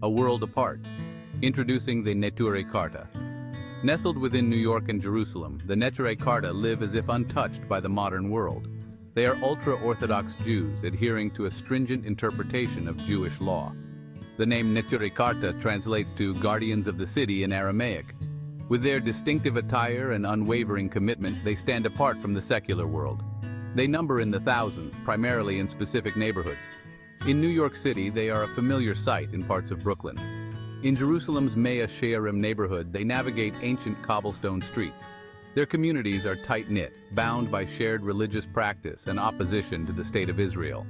a world apart. Introducing the Neutri Karta. Nestled within New York and Jerusalem, the Neutri Karta live as if untouched by the modern world. They are ultra-orthodox Jews adhering to a stringent interpretation of Jewish law. The name Neutri Karta translates to guardians of the city in Aramaic. With their distinctive attire and unwavering commitment, they stand apart from the secular world. They number in the thousands, primarily in specific neighborhoods. In New York City, they are a familiar sight in parts of Brooklyn. In Jerusalem's Mea Shearim neighborhood, they navigate ancient cobblestone streets. Their communities are tight-knit, bound by shared religious practice and opposition to the State of Israel.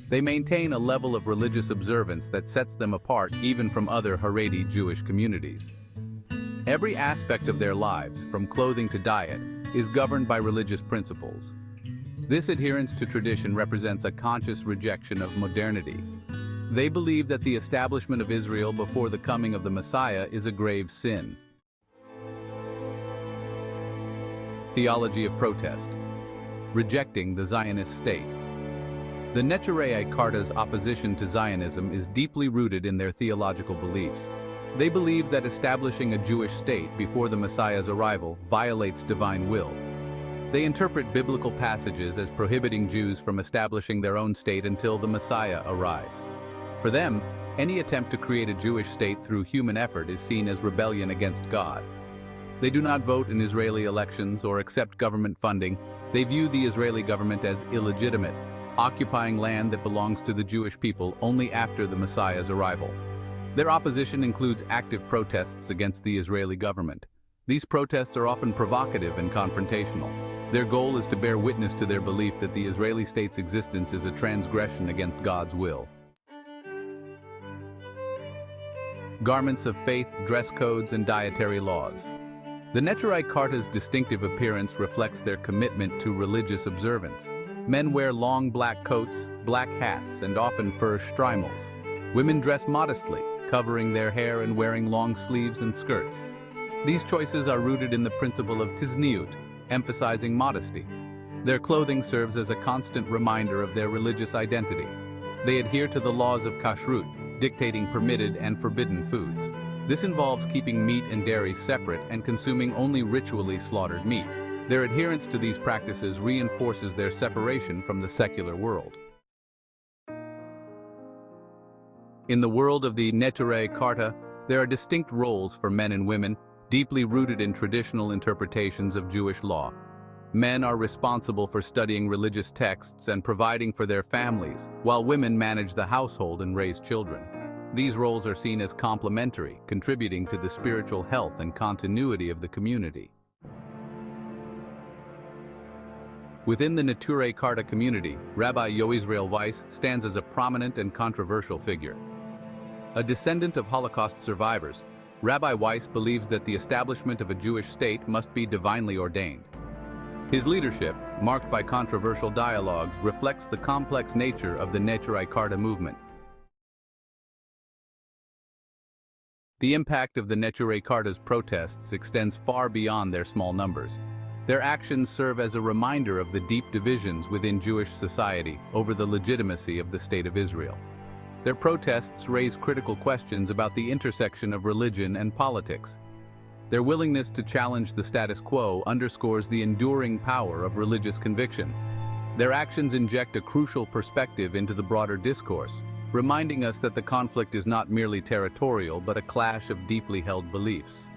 They maintain a level of religious observance that sets them apart even from other Haredi Jewish communities. Every aspect of their lives, from clothing to diet, is governed by religious principles. This adherence to tradition represents a conscious rejection of modernity. They believe that the establishment of Israel before the coming of the Messiah is a grave sin. Theology of protest. Rejecting the Zionist state. The Neutri Karta's opposition to Zionism is deeply rooted in their theological beliefs. They believe that establishing a Jewish state before the Messiah's arrival violates divine will. They interpret biblical passages as prohibiting Jews from establishing their own state until the Messiah arrives. For them, any attempt to create a Jewish state through human effort is seen as rebellion against God. They do not vote in Israeli elections or accept government funding. They view the Israeli government as illegitimate, occupying land that belongs to the Jewish people only after the Messiah's arrival. Their opposition includes active protests against the Israeli government. These protests are often provocative and confrontational. Their goal is to bear witness to their belief that the Israeli state's existence is a transgression against God's will. Garments of faith, dress codes, and dietary laws. The Neutri Karta's distinctive appearance reflects their commitment to religious observance. Men wear long black coats, black hats, and often fur shtreimels. Women dress modestly, covering their hair and wearing long sleeves and skirts. These choices are rooted in the principle of tzniut, emphasizing modesty. Their clothing serves as a constant reminder of their religious identity. They adhere to the laws of kashrut, dictating permitted and forbidden foods. This involves keeping meat and dairy separate and consuming only ritually slaughtered meat. Their adherence to these practices reinforces their separation from the secular world. In the world of the Neutri Karta, there are distinct roles for men and women, deeply rooted in traditional interpretations of Jewish law. Men are responsible for studying religious texts and providing for their families, while women manage the household and raise children. These roles are seen as complementary, contributing to the spiritual health and continuity of the community. Within the Neutri Karta community, Rabbi Yoisrael Weiss stands as a prominent and controversial figure. A descendant of Holocaust survivors, Rabbi Weiss believes that the establishment of a Jewish state must be divinely ordained. His leadership, marked by controversial dialogues, reflects the complex nature of the Neutri Karta movement. The impact of the Neutri Karta's protests extends far beyond their small numbers. Their actions serve as a reminder of the deep divisions within Jewish society over the legitimacy of the State of Israel. Their protests raise critical questions about the intersection of religion and politics. Their willingness to challenge the status quo underscores the enduring power of religious conviction. Their actions inject a crucial perspective into the broader discourse, reminding us that the conflict is not merely territorial but a clash of deeply held beliefs.